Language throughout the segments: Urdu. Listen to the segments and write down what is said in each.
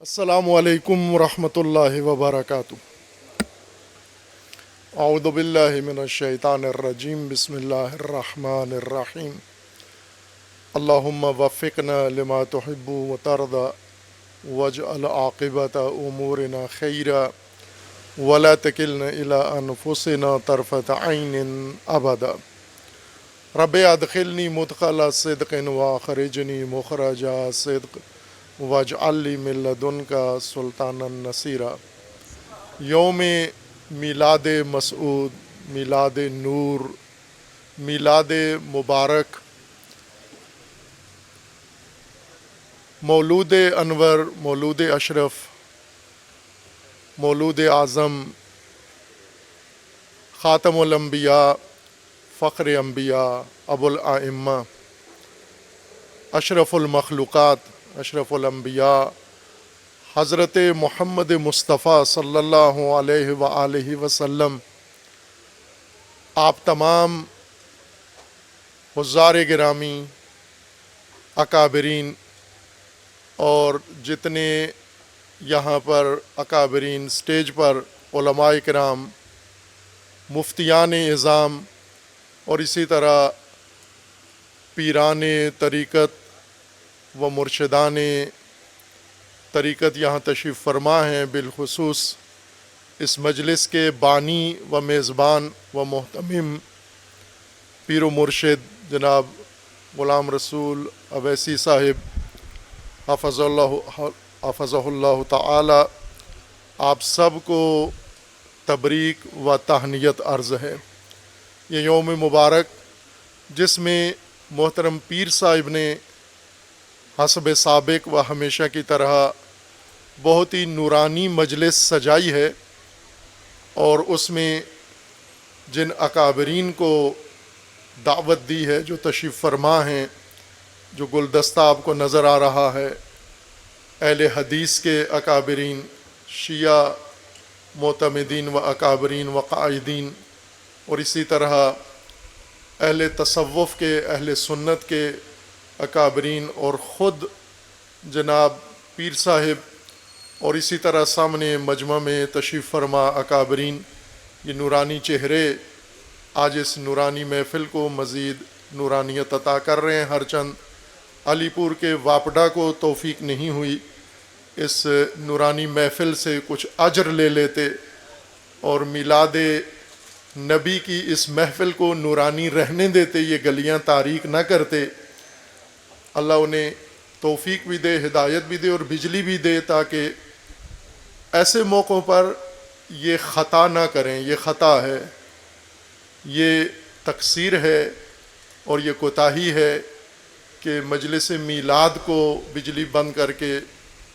السلام علیکم ورحمۃ اللہ وبرکاتہ۔ اعوذ باللہ من الشیطان الرجیم، بسم اللہ الرحمن الرحیم۔ اللہم وفقنا لما تحب وترضى واجعل عاقبۃ امورنا خیرا ولا تکلنا الی انفسنا طرفۃ عین ابدا۔ رب ادخلنی مدخل صدق واخرجنی مخرج صدق واجعل لی من لدنک سلطانا نصیرا۔ یوم میلاد مسعود، میلاد نور، میلاد مبارک، مولود انور، مولود اشرف، مولود اعظم، خاتم الانبیاء، فخر انبیاء، ابو الائمہ، اشرف المخلوقات، اشرف الانبیاء، حضرت محمد مصطفیٰ صلی اللہ علیہ وآلہ وسلم، آپ تمام حضار گرامی، اکابرین اور جتنے یہاں پر اکابرین سٹیج پر علماء کرام، مفتیان اعظام اور اسی طرح پیران طریقت و مرشدان طریقت یہاں تشریف فرما ہیں، بالخصوص اس مجلس کے بانی و میزبان و محتمم پیر و مرشد جناب غلام رسول اویسی صاحب حفظہ اللہ تعالی، آپ سب کو تبریک و تہنیت عرض ہے۔ یہ یوم مبارک جس میں محترم پیر صاحب نے حسب سابق و ہمیشہ کی طرح بہت ہی نورانی مجلس سجائی ہے، اور اس میں جن اکابرین کو دعوت دی ہے، جو تشریف فرما ہیں، جو گلدستہ آپ کو نظر آ رہا ہے، اہل حدیث کے اکابرین، شیعہ معتمدین و اکابرین و قائدین، اور اسی طرح اہل تصوف کے، اہل سنت کے اکابرین، اور خود جناب پیر صاحب، اور اسی طرح سامنے مجمع میں تشریف فرما اکابرین، یہ نورانی چہرے آج اس نورانی محفل کو مزید نورانیت عطا کر رہے ہیں۔ ہر چند علی پور کے واپڈا کو توفیق نہیں ہوئی اس نورانی محفل سے کچھ اجر لے لیتے اور میلاد نبی کی اس محفل کو نورانی رہنے دیتے، یہ گلیاں تاریک نہ کرتے۔ اللہ انہیں توفیق بھی دے، ہدایت بھی دے اور بجلی بھی دے، تاکہ ایسے موقعوں پر یہ خطا نہ کریں۔ یہ خطا ہے، یہ تقصیر ہے اور یہ کوتاہی ہے کہ مجلس میلاد کو بجلی بند کر کے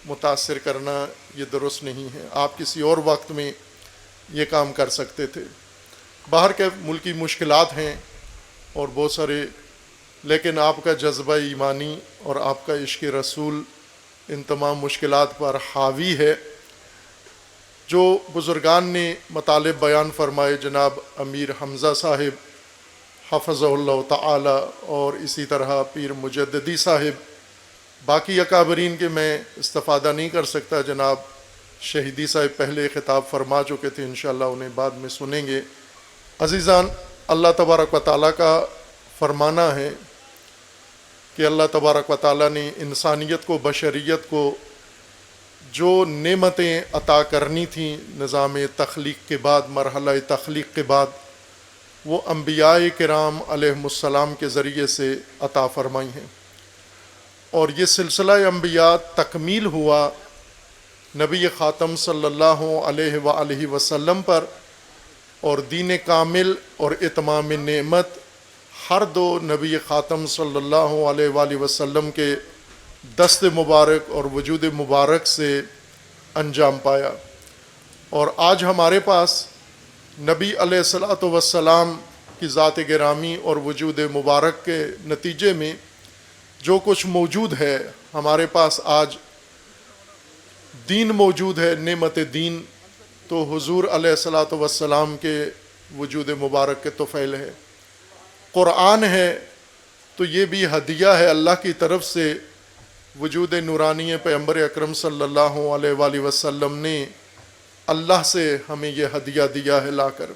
متاثر کرنا، یہ درست نہیں ہے۔ آپ کسی اور وقت میں یہ کام کر سکتے تھے۔ باہر کے ملکی مشکلات ہیں اور بہت سارے، لیکن آپ کا جذبہ ایمانی اور آپ کا عشق رسول ان تمام مشکلات پر حاوی ہے۔ جو بزرگان نے مطالب بیان فرمائے، جناب امیر حمزہ صاحب حفظہ اللہ تعالی، اور اسی طرح پیر مجددی صاحب، باقی اکابرین کے میں استفادہ نہیں کر سکتا۔ جناب شہیدی صاحب پہلے خطاب فرما چکے تھے، انشاءاللہ انہیں بعد میں سنیں گے۔ عزیزان، اللہ تبارک و تعالیٰ کا فرمانا ہے کہ اللہ تبارک و تعالیٰ نے انسانیت کو، بشریت کو جو نعمتیں عطا کرنی تھیں نظام تخلیق کے بعد، مرحلہ تخلیق کے بعد، وہ انبیاء کرام علیہم السلام کے ذریعے سے عطا فرمائی ہیں، اور یہ سلسلہ انبیاء تکمیل ہوا نبی خاتم صلی اللہ علیہ وآلہ وسلم پر، اور دین کامل اور اتمام نعمت ہر دو نبی خاتم صلی اللہ علیہ وآلہ وسلم کے دست مبارک اور وجود مبارک سے انجام پایا۔ اور آج ہمارے پاس نبی علیہ الصلوۃ والسلام کی ذات گرامی اور وجود مبارک کے نتیجے میں جو کچھ موجود ہے، ہمارے پاس آج دین موجود ہے، نعمت دین تو حضور علیہ الصلوۃ والسلام کے وجود مبارک کے طفیل ہے۔ قرآن ہے تو یہ بھی ہدیہ ہے اللہ کی طرف سے وجود نورانی پیغمبر اکرم صلی اللہ علیہ وآلہ وسلم نے اللہ سے ہمیں یہ ہدیہ دیا ہے لا کر۔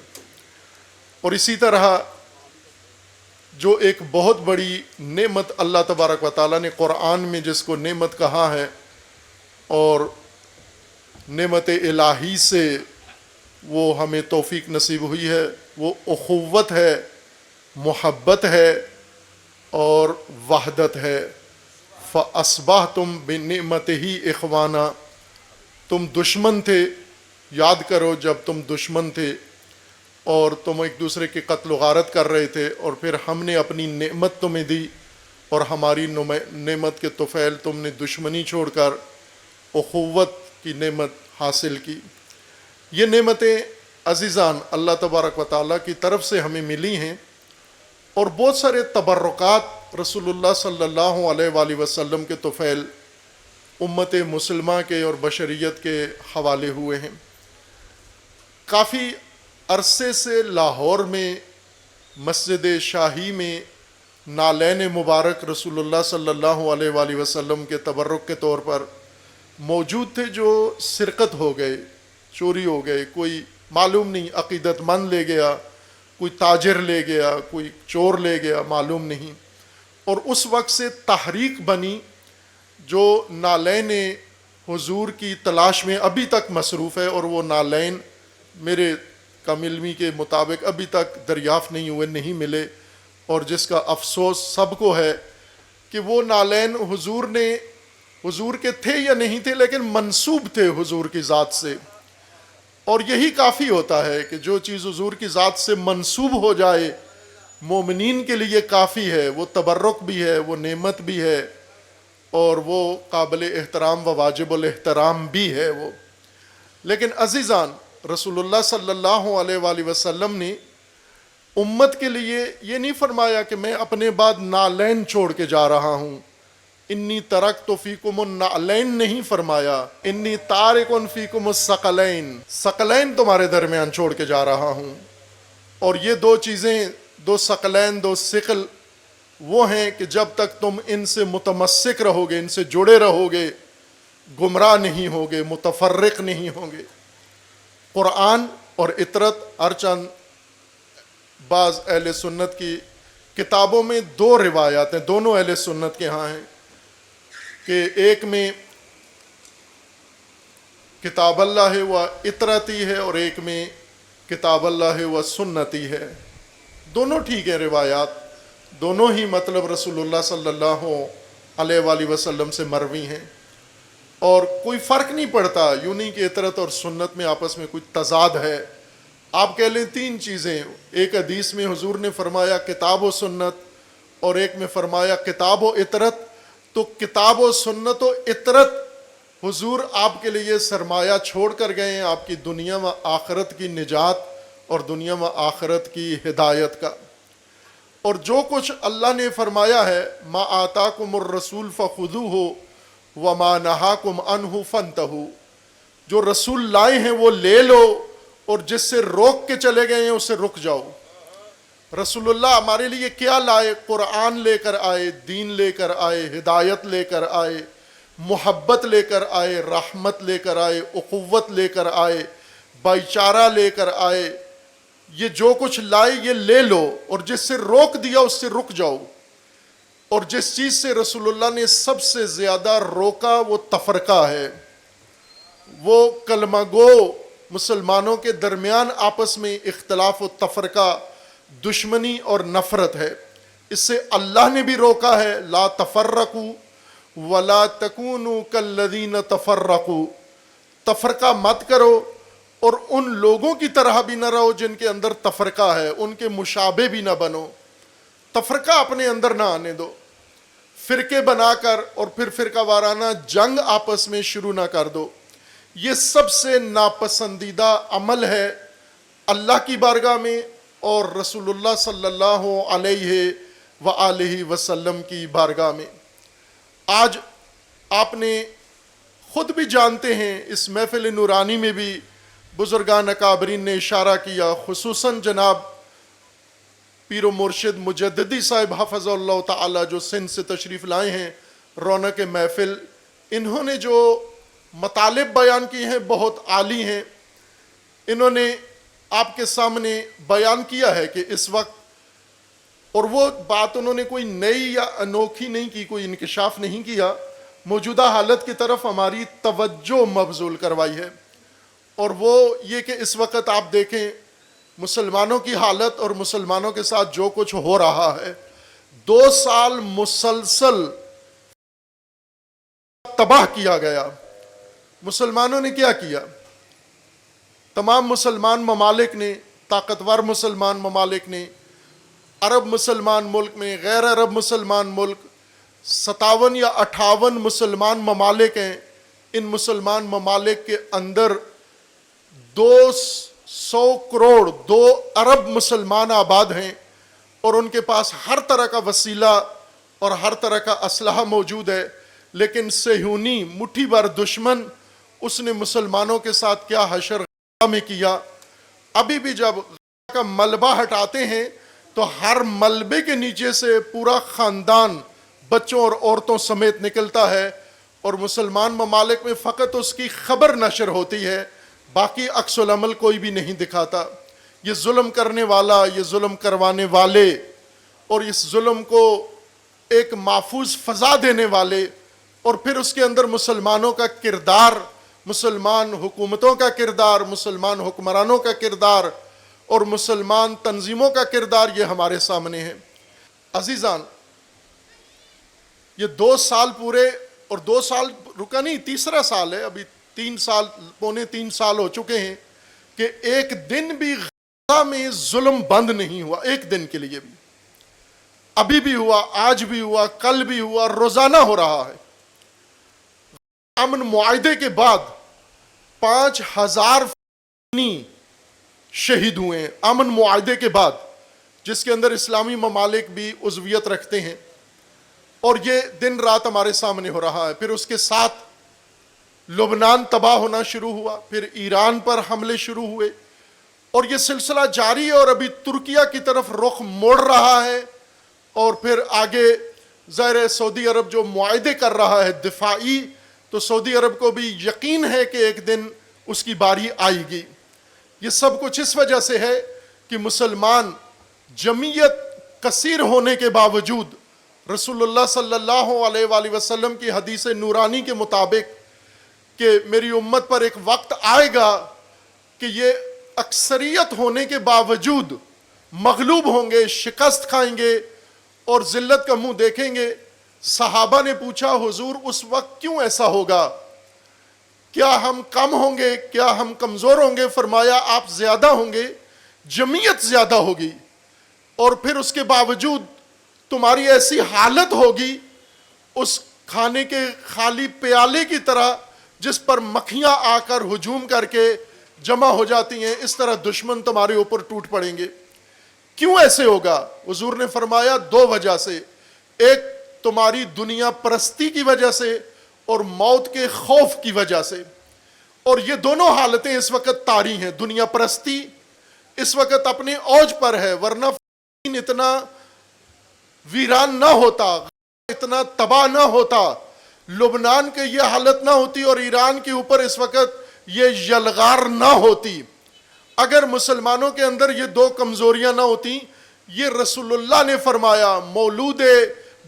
اور اسی طرح جو ایک بہت بڑی نعمت اللہ تبارک و تعالیٰ نے قرآن میں جس کو نعمت کہا ہے، اور نعمت الہی سے وہ ہمیں توفیق نصیب ہوئی ہے، وہ اخوت ہے، محبت ہے اور وحدت ہے۔ فَأَصْبَحْتُمْ بِنِعْمَتِهِ إِخْوَانًا، تم دشمن تھے، یاد کرو جب تم دشمن تھے اور تم ایک دوسرے کی قتل و غارت کر رہے تھے، اور پھر ہم نے اپنی نعمت تمہیں دی، اور ہماری نعمت کے طفیل تم نے دشمنی چھوڑ کر اخوت کی نعمت حاصل کی۔ یہ نعمتیں عزیزان اللہ تبارک و تعالیٰ کی طرف سے ہمیں ملی ہیں، اور بہت سارے تبرکات رسول اللہ صلی اللہ علیہ وآلہ وسلم کے طفیل امت مسلمہ کے اور بشریت کے حوالے ہوئے ہیں۔ کافی عرصے سے لاہور میں مسجد شاہی میں نالین مبارک رسول اللہ صلی اللہ علیہ وآلہ وسلم کے تبرک کے طور پر موجود تھے، جو سرقت ہو گئے، چوری ہو گئے، کوئی معلوم نہیں، عقیدت مند لے گیا، کوئی تاجر لے گیا، کوئی چور لے گیا، معلوم نہیں۔ اور اس وقت سے تحریک بنی جو نالین حضور کی تلاش میں ابھی تک مصروف ہے، اور وہ نالین میرے کم علمی کے مطابق ابھی تک دریافت نہیں ہوئے، نہیں ملے، اور جس کا افسوس سب کو ہے کہ وہ نالین حضور کے تھے یا نہیں تھے، لیکن منسوب تھے حضور کی ذات سے۔ اور یہی کافی ہوتا ہے کہ جو چیز حضور کی ذات سے منسوب ہو جائے مومنین کے لیے کافی ہے، وہ تبرک بھی ہے، وہ نعمت بھی ہے، اور وہ قابل احترام و واجب الاحترام بھی ہے وہ۔ لیکن عزیزان رسول اللہ صلی اللہ علیہ وآلہ وسلم نے امت کے لیے یہ نہیں فرمایا کہ میں اپنے بعد نالین چھوڑ کے جا رہا ہوں، انی ترکت فیکم النعلین نہیں فرمایا، انی تارک فیکم الثقلین، ثقلین تمہارے درمیان چھوڑ کے جا رہا ہوں۔ اور یہ دو چیزیں، دو ثقلین، دو ثقل، وہ ہیں کہ جب تک تم ان سے متمسک رہو گے، ان سے جڑے رہو گے، گمراہ نہیں ہوگے، متفرق نہیں ہوں گے۔ قرآن اور اطرت، ارچند بعض اہل سنت کی کتابوں میں دو روایات ہیں، دونوں اہل سنت کے ہاں ہیں، کہ ایک میں کتاب اللہ و اطرتی ہے اور ایک میں کتاب اللہ و سنتی ہے۔ دونوں ٹھیک ہیں روایات، دونوں ہی مطلب رسول اللہ صلی اللہ علیہ وآلہ وسلم سے مروی ہیں، اور کوئی فرق نہیں پڑتا، یوں نہیں کہ اطرت اور سنت میں آپس میں کوئی تضاد ہے۔ آپ کہہ لیں تین چیزیں، ایک حدیث میں حضور نے فرمایا کتاب و سنت، اور ایک میں فرمایا کتاب و اطرت، تو کتاب و سنت و اطرت حضور آپ کے لیے سرمایہ چھوڑ کر گئے ہیں، آپ کی دنیا و آخرت کی نجات اور دنیا و آخرت کی ہدایت کا۔ اور جو کچھ اللہ نے فرمایا ہے ما آتاکم الرسول فخذوہ وما نہاکم عنہ فانتہوا، جو رسول لائے ہیں وہ لے لو، اور جس سے روک کے چلے گئے ہیں اس سے رک جاؤ۔ رسول اللہ ہمارے لیے کیا لائے؟ قرآن لے کر آئے، دین لے کر آئے، ہدایت لے کر آئے، محبت لے کر آئے، رحمت لے کر آئے، اخوت لے کر آئے، بھائی چارہ لے کر آئے۔ یہ جو کچھ لائے یہ لے لو، اور جس سے روک دیا اس سے رک جاؤ۔ اور جس چیز سے رسول اللہ نے سب سے زیادہ روکا وہ تفرقہ ہے، وہ کلمہ گو مسلمانوں کے درمیان آپس میں اختلاف و تفرقہ، دشمنی اور نفرت ہے۔ اس سے اللہ نے بھی روکا ہے، لا تفرقوا ولا تکونوا کالذین تفرقوا، تفرقہ مت کرو، اور ان لوگوں کی طرح بھی نہ رہو جن کے اندر تفرقہ ہے، ان کے مشابہ بھی نہ بنو، تفرقہ اپنے اندر نہ آنے دو، فرقے بنا کر اور پھر فرقہ وارانہ جنگ آپس میں شروع نہ کر دو۔ یہ سب سے ناپسندیدہ عمل ہے اللہ کی بارگاہ میں اور رسول اللہ صلی اللہ علیہ وآلہ وسلم کی بارگاہ میں۔ آج آپ نے خود بھی جانتے ہیں، اس محفل نورانی میں بھی بزرگان اکابرین نے اشارہ کیا، خصوصاً جناب پیر و مرشد مجددی صاحب حفظ اللہ تعالی جو سندھ سے تشریف لائے ہیں رونق محفل، انہوں نے جو مطالب بیان کیے ہیں بہت عالی ہیں. انہوں نے آپ کے سامنے بیان کیا ہے کہ اس وقت، اور وہ بات انہوں نے کوئی نئی یا انوکھی نہیں کی، کوئی انکشاف نہیں کیا، موجودہ حالت کی طرف ہماری توجہ مبذول کروائی ہے. اور وہ یہ کہ اس وقت آپ دیکھیں مسلمانوں کی حالت اور مسلمانوں کے ساتھ جو کچھ ہو رہا ہے. 2 سال مسلسل تباہ کیا گیا. مسلمانوں نے کیا کیا؟ تمام مسلمان ممالک نے، طاقتور مسلمان ممالک نے، عرب مسلمان ملک میں، غیر عرب مسلمان ملک، 57 یا 58 مسلمان ممالک ہیں. ان مسلمان ممالک کے اندر 200 کروڑ 2 ارب مسلمان آباد ہیں، اور ان کے پاس ہر طرح کا وسیلہ اور ہر طرح کا اسلحہ موجود ہے. لیکن صہیونی مٹھی بھر دشمن، اس نے مسلمانوں کے ساتھ کیا حشر غزہ میں کیا. ابھی بھی جب غزہ کا ملبہ ہٹاتے ہیں تو ہر ملبے کے نیچے سے پورا خاندان بچوں اور عورتوں سمیت نکلتا ہے، اور مسلمان ممالک میں فقط اس کی خبر نشر ہوتی ہے، باقی عکس العمل کوئی بھی نہیں دکھاتا. یہ ظلم کرنے والا، یہ ظلم کروانے والے، اور اس ظلم کو ایک محفوظ فضا دینے والے، اور پھر اس کے اندر مسلمانوں کا کردار، مسلمان حکومتوں کا کردار، مسلمان حکمرانوں کا کردار اور مسلمان تنظیموں کا کردار، یہ ہمارے سامنے ہے. عزیزان، یہ 2 سال پورے، اور 2 سال رکا نہیں، تیسرا سال ہے، ابھی 3 سال، پونے 3 سال ہو چکے ہیں کہ ایک دن بھی غزہ میں ظلم بند نہیں ہوا، ایک دن کے لیے بھی. ابھی بھی ہوا، آج بھی ہوا، کل بھی ہوا، روزانہ ہو رہا ہے. امن معاہدے کے بعد 5000 فلسطینی شہید ہوئے ہیں. امن معاہدے کے بعد، جس کے اندر اسلامی ممالک بھی عضویت رکھتے ہیں، اور یہ دن رات ہمارے سامنے ہو رہا ہے. پھر اس کے ساتھ لبنان تباہ ہونا شروع ہوا، پھر ایران پر حملے شروع ہوئے، اور یہ سلسلہ جاری ہے، اور ابھی ترکیہ کی طرف رخ موڑ رہا ہے. اور پھر آگے ظاہر سعودی عرب جو معاہدے کر رہا ہے دفاعی، تو سعودی عرب کو بھی یقین ہے کہ ایک دن اس کی باری آئے گی. یہ سب کچھ اس وجہ سے ہے کہ مسلمان جمعیت کثیر ہونے کے باوجود رسول اللہ صلی اللہ علیہ وآلہ وسلم کی حدیث نورانی کے مطابق کہ میری امت پر ایک وقت آئے گا کہ یہ اکثریت ہونے کے باوجود مغلوب ہوں گے، شکست کھائیں گے اور ذلت کا منہ دیکھیں گے. صحابہ نے پوچھا حضور اس وقت کیوں ایسا ہوگا؟ کیا ہم کم ہوں گے؟ کیا ہم کمزور ہوں گے؟ فرمایا آپ زیادہ ہوں گے، جمعیت زیادہ ہوگی، اور پھر اس کے باوجود تمہاری ایسی حالت ہوگی اس کھانے کے خالی پیالے کی طرح جس پر مکھیاں آ کر ہجوم کر کے جمع ہو جاتی ہیں، اس طرح دشمن تمہارے اوپر ٹوٹ پڑیں گے. کیوں ایسے ہوگا؟ حضور نے فرمایا 2 وجہ سے. ایک تمہاری دنیا پرستی کی وجہ سے، اور موت کے خوف کی وجہ سے. اور یہ دونوں حالتیں اس وقت طاری ہیں. دنیا پرستی اس وقت اپنے اوج پر ہے، ورنہ فلسطین اتنا ویران نہ ہوتا، اتنا تباہ نہ ہوتا، لبنان کے یہ حالت نہ ہوتی، اور ایران کے اوپر اس وقت یہ یلغار نہ ہوتی. اگر مسلمانوں کے اندر یہ 2 کمزوریاں نہ ہوتی. یہ رسول اللہ نے فرمایا، مولود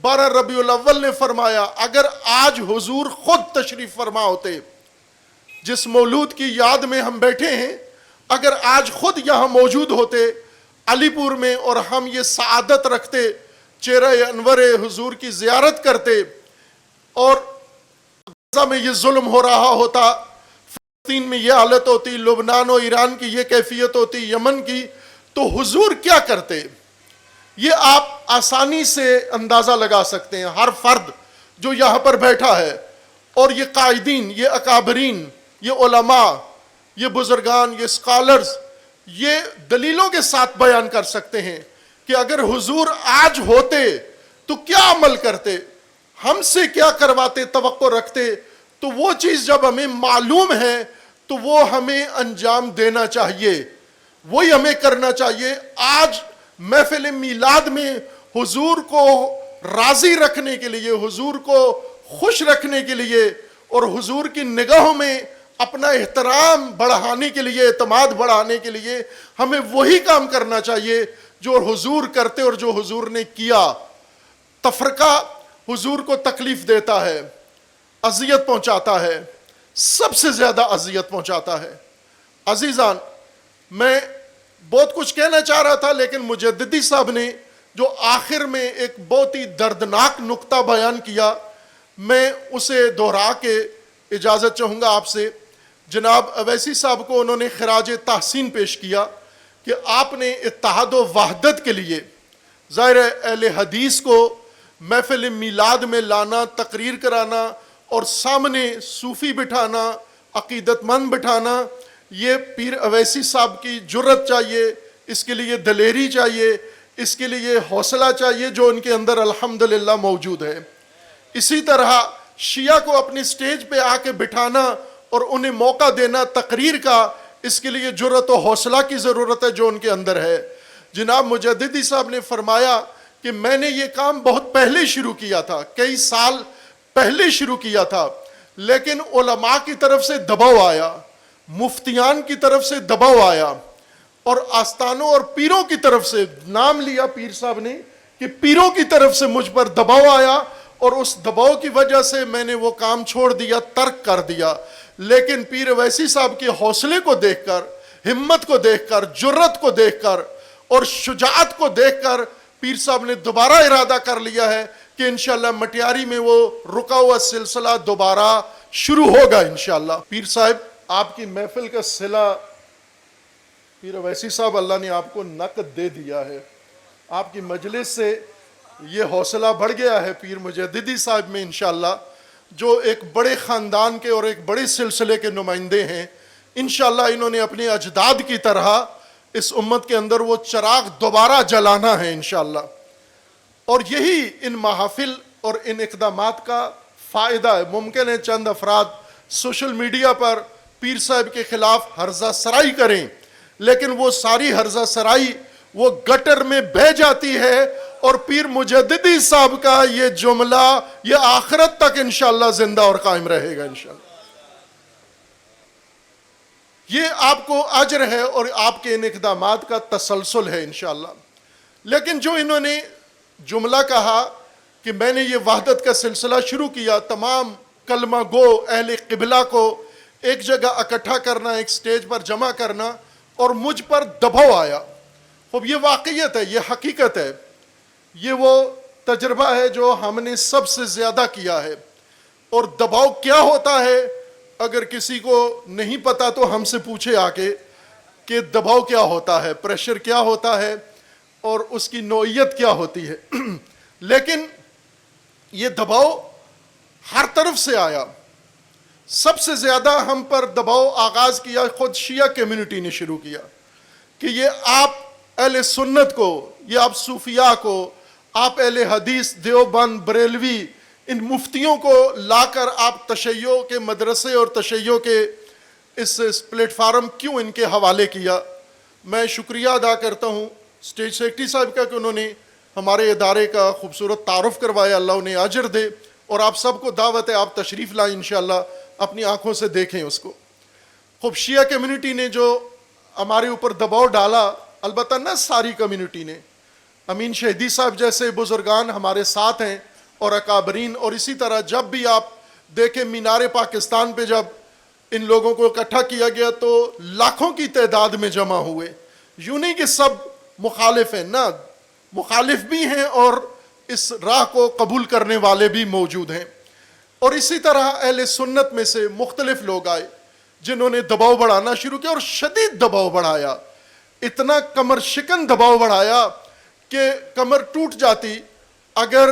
12 ربیع الاول نے فرمایا. اگر آج حضور خود تشریف فرما ہوتے، جس مولود کی یاد میں ہم بیٹھے ہیں، اگر آج خود یہاں موجود ہوتے علی پور میں، اور ہم یہ سعادت رکھتے، چہرہ انور حضور کی زیارت کرتے، اور غزہ میں یہ ظلم ہو رہا ہوتا، فلسطین میں یہ حالت ہوتی، لبنان و ایران کی یہ کیفیت ہوتی، یمن کی، تو حضور کیا کرتے؟ یہ آپ آسانی سے اندازہ لگا سکتے ہیں. ہر فرد جو یہاں پر بیٹھا ہے، اور یہ قائدین، یہ اکابرین، یہ علماء، یہ بزرگان، یہ اسکالرز، یہ دلیلوں کے ساتھ بیان کر سکتے ہیں کہ اگر حضور آج ہوتے تو کیا عمل کرتے، ہم سے کیا کرواتے، توقع رکھتے. تو وہ چیز جب ہمیں معلوم ہے تو وہ ہمیں انجام دینا چاہیے، وہی ہمیں کرنا چاہیے. آج محفل میلاد میں حضور کو راضی رکھنے کے لیے، حضور کو خوش رکھنے کے لیے اور حضور کی نگاہوں میں اپنا احترام بڑھانے کے لیے، اعتماد بڑھانے کے لیے ہمیں وہی کام کرنا چاہیے جو حضور کرتے اور جو حضور نے کیا۔ تفرقہ حضور کو تکلیف دیتا ہے، اذیت پہنچاتا ہے، سب سے زیادہ اذیت پہنچاتا ہے۔ عزیزان، میں بہت کچھ کہنا چاہ رہا تھا، لیکن مجددی صاحب نے جو آخر میں ایک بہت ہی دردناک نقطہ بیان کیا، میں اسے دہرا کے اجازت چاہوں گا آپ سے۔ جناب اویسی صاحب کو انہوں نے خراج تحسین پیش کیا کہ آپ نے اتحاد و وحدت کے لیے ظاہر اہل حدیث کو محفل میلاد میں لانا، تقریر کرانا اور سامنے صوفی بٹھانا، عقیدت مند بٹھانا، یہ پیر اویسی صاحب کی جرت چاہیے، اس کے لیے دلیری چاہیے، اس کے لیے حوصلہ چاہیے جو ان کے اندر الحمدللہ موجود ہے۔ اسی طرح شیعہ کو اپنی سٹیج پہ آ کے بٹھانا اور انہیں موقع دینا تقریر کا، اس کے لیے جرت و حوصلہ کی ضرورت ہے جو ان کے اندر ہے۔ جناب مجددی صاحب نے فرمایا کہ میں نے یہ کام بہت پہلے شروع کیا تھا، کئی سال پہلے شروع کیا تھا، لیکن علماء کی طرف سے دباؤ آیا، مفتیان کی طرف سے دباؤ آیا، اور آستانوں اور پیروں کی طرف سے، نام لیا پیر صاحب نے کہ پیروں کی طرف سے مجھ پر دباؤ آیا، اور اس دباؤ کی وجہ سے میں نے وہ کام چھوڑ دیا، ترک کر دیا۔ لیکن پیر اویسی صاحب کے حوصلے کو دیکھ کر، ہمت کو دیکھ کر، جرت کو دیکھ کر اور شجاعت کو دیکھ کر پیر صاحب نے دوبارہ ارادہ کر لیا ہے کہ انشاءاللہ مٹیاری میں وہ رکا ہوا سلسلہ دوبارہ شروع ہوگا انشاءاللہ۔ پیر صاحب، آپ کی محفل کا صلہ پیر اویسی صاحب، اللہ نے آپ کو نقد دے دیا ہے، آپ کی مجلس سے یہ حوصلہ بڑھ گیا ہے پیر مجددی صاحب میں انشاءاللہ، جو ایک بڑے خاندان کے اور ایک بڑے سلسلے کے نمائندے ہیں۔ انشاءاللہ انہوں نے اپنے اجداد کی طرح اس امت کے اندر وہ چراغ دوبارہ جلانا ہے انشاءاللہ، اور یہی ان محافل اور ان اقدامات کا فائدہ ہے۔ ممکن ہے چند افراد سوشل میڈیا پر پیر صاحب کے خلاف ہرزہ سرائی کریں، لیکن وہ ساری ہرزہ سرائی وہ گٹر میں بہہ جاتی ہے، اور پیر مجددی صاحب کا یہ جملہ یہ آخرت تک انشاءاللہ زندہ اور قائم رہے گا انشاءاللہ۔ یہ آپ کو اجر ہے اور آپ کے ان اقدامات کا تسلسل ہے انشاءاللہ۔ لیکن جو انہوں نے جملہ کہا کہ میں نے یہ وحدت کا سلسلہ شروع کیا، تمام کلمہ گو اہل قبلہ کو ایک جگہ اکٹھا کرنا، ایک سٹیج پر جمع کرنا، اور مجھ پر دباؤ آیا۔ اب یہ واقعیت ہے، یہ حقیقت ہے، یہ وہ تجربہ ہے جو ہم نے سب سے زیادہ کیا ہے۔ اور دباؤ کیا ہوتا ہے، اگر کسی کو نہیں پتا تو ہم سے پوچھے آ کے کہ دباؤ کیا ہوتا ہے، پریشر کیا ہوتا ہے، اور اس کی نوعیت کیا ہوتی ہے۔ لیکن یہ دباؤ ہر طرف سے آیا۔ سب سے زیادہ ہم پر دباؤ آغاز کیا خود شیعہ کمیونٹی نے شروع کیا کہ یہ آپ اہل سنت کو، یہ آپ صوفیاء کو، آپ اہل حدیث دیوبند بریلوی ان مفتیوں کو لا کر آپ تشیع کے مدرسے اور تشیع کے اس پلیٹ فارم کیوں ان کے حوالے کیا۔ میں شکریہ ادا کرتا ہوں اسٹیج سیکرٹری صاحب کا کہ انہوں نے ہمارے ادارے کا خوبصورت تعارف کروایا، اللہ انہیں اجر دے، اور آپ سب کو دعوت ہے آپ تشریف لائیں انشاءاللہ، اپنی آنکھوں سے دیکھیں اس کو۔ خوب شیعہ کمیونٹی نے جو ہمارے اوپر دباؤ ڈالا، البتہ نہ ساری کمیونٹی نے، امین شہیدی صاحب جیسے بزرگان ہمارے ساتھ ہیں اور اکابرین، اور اسی طرح جب بھی آپ دیکھیں مینار پاکستان پہ جب ان لوگوں کو اکٹھا کیا گیا تو لاکھوں کی تعداد میں جمع ہوئے۔ یوں نہیں کہ سب مخالف ہیں، نہ، مخالف بھی ہیں اور اس راہ کو قبول کرنے والے بھی موجود ہیں۔ اور اسی طرح اہل سنت میں سے مختلف لوگ آئے جنہوں نے دباؤ بڑھانا شروع کیا، اور شدید دباؤ بڑھایا، اتنا کمر شکن دباؤ بڑھایا کہ کمر ٹوٹ جاتی اگر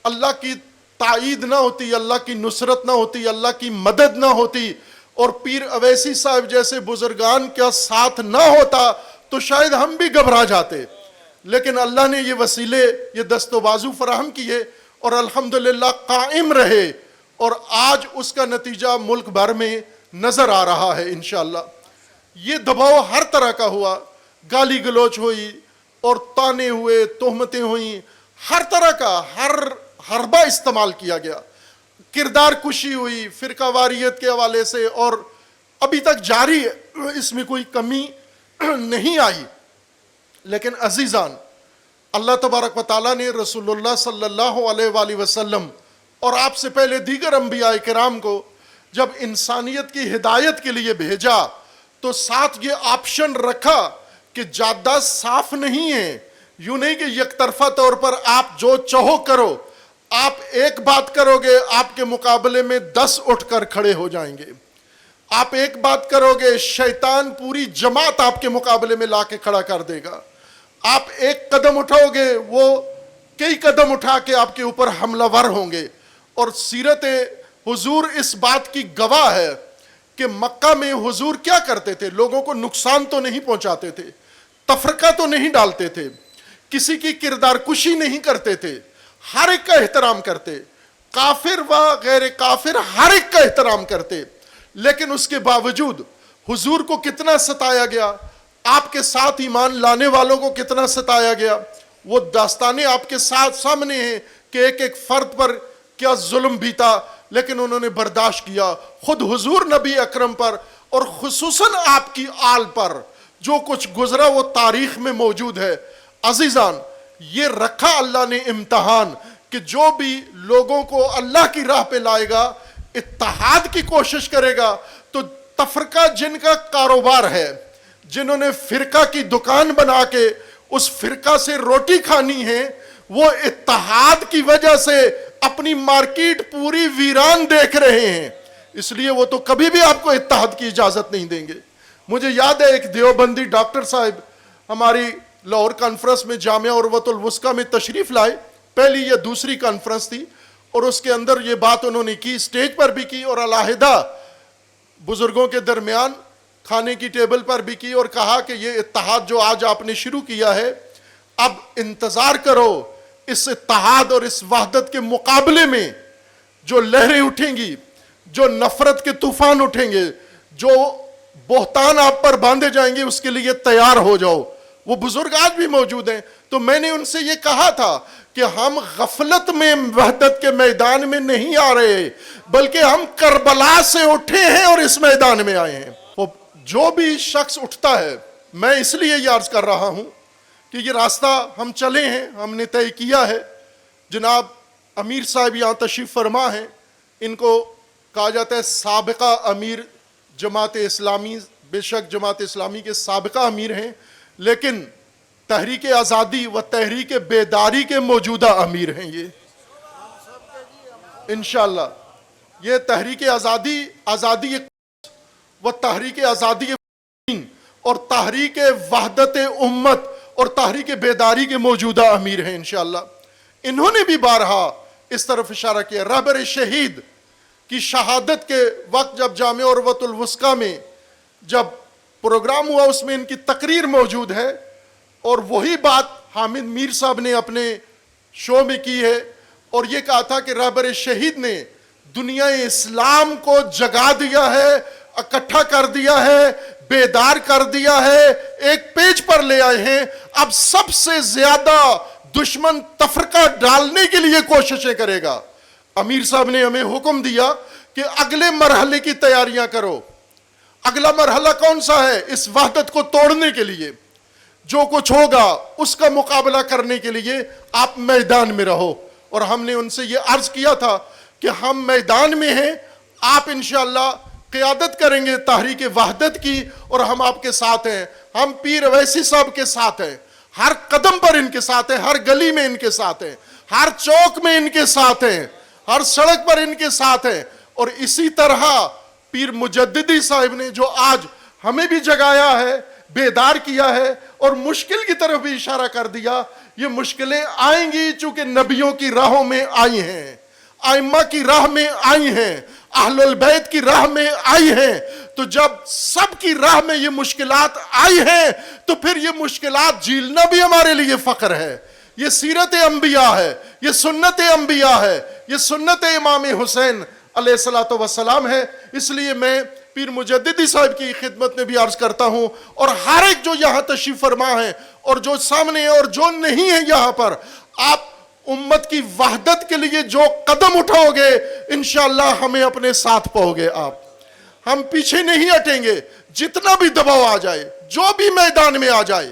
اللہ کی تائید نہ ہوتی، اللہ کی نصرت نہ ہوتی، اللہ کی مدد نہ ہوتی، اور پیر اویسی صاحب جیسے بزرگان کا ساتھ نہ ہوتا تو شاید ہم بھی گھبرا جاتے۔ لیکن اللہ نے یہ وسیلے، یہ دست و بازو فراہم کیے اور الحمدللہ قائم رہے، اور آج اس کا نتیجہ ملک بھر میں نظر آ رہا ہے انشاءاللہ۔ یہ دباؤ ہر طرح کا ہوا، گالی گلوچ ہوئی اور تانے ہوئے، تہمتیں ہوئیں، ہر طرح کا، ہر حربہ استعمال کیا گیا۔ کردار کشی ہوئی فرقہ واریت کے حوالے سے اور ابھی تک جاری ہے, اس میں کوئی کمی نہیں آئی. لیکن عزیزان, اللہ تبارک و تعالیٰ نے رسول اللہ صلی اللہ علیہ وآلہ وسلم اور آپ سے پہلے دیگر انبیاء کرام کو جب انسانیت کی ہدایت کے لیے بھیجا تو ساتھ یہ آپشن رکھا کہ جادہ صاف نہیں ہے. یوں نہیں کہ یک طرفہ طور پر آپ جو چاہو کرو, آپ ایک بات کرو گے آپ کے مقابلے میں 10 اٹھ کر کھڑے ہو جائیں گے. آپ ایک بات کرو گے شیطان پوری جماعت آپ کے مقابلے میں لا کے کھڑا کر دے گا. آپ ایک قدم اٹھاؤ گے وہ کئی قدم اٹھا کے آپ کے اوپر حملہ ور ہوں گے. اور سیرت حضور اس بات کی گواہ ہے کہ مکہ میں حضور کیا کرتے تھے, لوگوں کو نقصان تو نہیں پہنچاتے تھے, تفرقہ تو نہیں ڈالتے تھے, کسی کی کردار کشی نہیں کرتے تھے, ہر ایک کا احترام کرتے, کافر و غیر کافر ہر ایک کا احترام کرتے. لیکن اس کے باوجود حضور کو کتنا ستایا گیا, آپ کے ساتھ ایمان لانے والوں کو کتنا ستایا گیا, وہ داستانیں آپ کے ساتھ سامنے ہیں کہ ایک ایک فرد پر کیا ظلم بیتا, لیکن انہوں نے برداشت کیا. خود حضور نبی اکرم پر اور خصوصاً آپ کی آل پر جو کچھ گزرا وہ تاریخ میں موجود ہے. عزیزان, یہ رکھا اللہ نے امتحان کہ جو بھی لوگوں کو اللہ کی راہ پہ لائے گا, اتحاد کی کوشش کرے گا, تو تفرقہ جن کا کاروبار ہے, جنہوں نے فرقہ کی دکان بنا کے اس فرقہ سے روٹی کھانی ہے, وہ اتحاد کی وجہ سے اپنی مارکیٹ پوری ویران دیکھ رہے ہیں. اس لیے وہ تو کبھی بھی آپ کو اتحاد کی اجازت نہیں دیں گے. مجھے یاد ہے ایک دیوبندی ڈاکٹر صاحب ہماری لاہور کانفرنس میں جامعہ عروۃ الوثقیٰ میں تشریف لائے, پہلی یا دوسری کانفرنس تھی, اور اس کے اندر یہ بات انہوں نے کی, اسٹیج پر بھی کی اور علیحدہ بزرگوں کے درمیان کھانے کی ٹیبل پر بھی کی, اور کہا کہ یہ اتحاد جو آج آپ نے شروع کیا ہے, اب انتظار کرو اس اتحاد اور اس وحدت کے مقابلے میں جو لہریں اٹھیں گی, جو نفرت کے طوفان اٹھیں گے, جو بہتان آپ پر باندھے جائیں گے, اس کے لیے تیار ہو جاؤ. وہ بزرگ آج بھی موجود ہیں. تو میں نے ان سے یہ کہا تھا کہ ہم غفلت میں وحدت کے میدان میں نہیں آ رہے, بلکہ ہم کربلا سے اٹھے ہیں اور اس میدان میں آئے ہیں. جو بھی شخص اٹھتا ہے, میں اس لیے یہ عرض کر رہا ہوں کہ یہ راستہ ہم چلے ہیں, ہم نے طے کیا ہے. جناب امیر صاحب یہاں تشریف فرما ہیں, ان کو کہا جاتا ہے سابقہ امیر جماعت اسلامی. بے شک جماعت اسلامی کے سابقہ امیر ہیں, لیکن تحریک آزادی و تحریک بیداری کے موجودہ امیر ہیں. یہ انشاءاللہ یہ تحریک آزادی و تحریک آزادی اور تحریک وحدت امت اور تحریک بیداری کے موجودہ امیر ہیں انشاءاللہ. انہوں نے بھی بارہا اس طرف اشارہ کیا. رہبر شہید کی شہادت کے وقت جب جامعہ عروۃ الوثقیٰ میں جب پروگرام ہوا, اس میں ان کی تقریر موجود ہے, اور وہی بات حامد میر صاحب نے اپنے شو میں کی ہے, اور یہ کہا تھا کہ رہبر شہید نے دنیا اسلام کو جگا دیا ہے, اکٹھا کر دیا ہے, بیدار کر دیا ہے, ایک پیج پر لے آئے ہیں. اب سب سے زیادہ دشمن تفرقہ ڈالنے کے لیے کوششیں کرے گا. امیر صاحب نے ہمیں حکم دیا کہ اگلے مرحلے کی تیاریاں کرو. اگلا مرحلہ کون سا ہے؟ اس وحدت کو توڑنے کے لیے جو کچھ ہوگا اس کا مقابلہ کرنے کے لیے آپ میدان میں رہو. اور ہم نے ان سے یہ عرض کیا تھا کہ ہم میدان میں ہیں, آپ انشاءاللہ قیادت کریں گے تحریک وحدت کی, اور ہم آپ کے ساتھ ہیں. ہم پیر اویسی صاحب کے ساتھ ہیں, ہر قدم پر ان کے ساتھ ہیں, ہر گلی میں ان کے ساتھ ہیں, ہر چوک میں ان کے ساتھ ہیں, ہر سڑک پر ان کے ساتھ ہیں. اور اسی طرح پیر مجددی صاحب نے جو آج ہمیں بھی جگایا ہے, بیدار کیا ہے, اور مشکل کی طرف بھی اشارہ کر دیا. یہ مشکلیں آئیں گی چونکہ نبیوں کی راہوں میں آئی ہیں, ائمہ کی راہ میں آئی ہیں, اہل البیت کی راہ میں آئی ہیں. تو جب سب کی راہ میں یہ مشکلات آئی ہیں تو پھر یہ مشکلات جھیلنا بھی ہمارے لیے فخر ہے. یہ سیرت انبیاء ہے, یہ سنت انبیاء ہے, یہ سنت امام حسین علیہ الصلوۃ والسلام ہے. اس لیے میں پیر مجددی صاحب کی خدمت میں بھی عرض کرتا ہوں, اور ہر ایک جو یہاں تشریف فرما ہے اور جو سامنے ہے اور جو نہیں ہے یہاں پر, آپ امت کی وحدت کے لیے جو قدم اٹھاؤ گے انشاءاللہ ہمیں اپنے ساتھ پاؤ گے آپ. ہم پیچھے نہیں ہٹیں گے. جتنا بھی دباؤ آ جائے, جو بھی میدان میں آ جائے,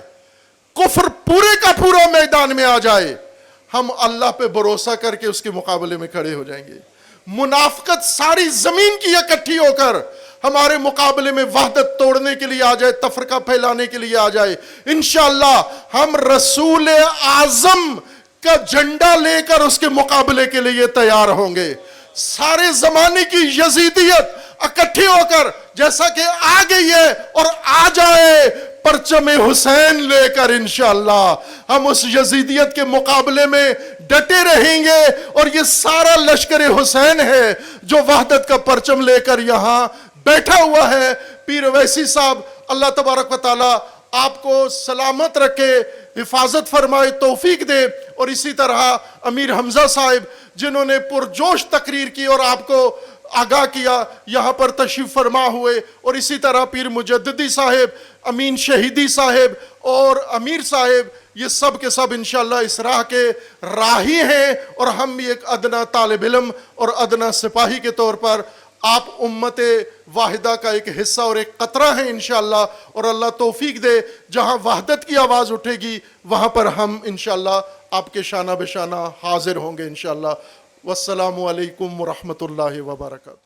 کفر پورے کا پورا میدان میں آ جائے, ہم اللہ پہ بھروسہ کر کے اس کے مقابلے میں کھڑے ہو جائیں گے. منافقت ساری زمین کی اکٹھی ہو کر ہمارے مقابلے میں وحدت توڑنے کے لیے آ جائے, تفرقہ پھیلانے کے لیے آ جائے, انشاءاللہ ہم رسول اعظم کا جھنڈا لے کر اس کے مقابلے کے لیے تیار ہوں گے. سارے زمانے کی یزیدیت اکٹھی ہو کر جیسا کہ آ گئی ہے اور آ جائے پرچم حسین لے کر, انشاءاللہ ہم اس یزیدیت کے مقابلے میں ڈٹے رہیں گے. اور یہ سارا لشکر حسین ہے جو وحدت کا پرچم لے کر یہاں بیٹھا ہوا ہے. پیر ویسی صاحب اللہ تبارک و تعالی آپ کو سلامت رکھے, حفاظت فرمائے, توفیق دے. اور اسی طرح امیر حمزہ صاحب جنہوں نے پرجوش تقریر کی اور آپ کو آگاہ کیا, یہاں پر تشریف فرما ہوئے. اور اسی طرح پیر مجددی صاحب, امین شہیدی صاحب اور امیر صاحب, یہ سب کے سب انشاءاللہ اس راہ کے راہی ہیں. اور ہم بھی ایک ادنا طالب علم اور ادنا سپاہی کے طور پر آپ امت واحدہ کا ایک حصہ اور ایک قطرہ ہیں انشاءاللہ. اور اللہ توفیق دے, جہاں وحدت کی آواز اٹھے گی وہاں پر ہم انشاءاللہ آپ کے شانہ بشانہ حاضر ہوں گے انشاءاللہ. والسلام علیکم ورحمۃ اللہ وبرکاتہ.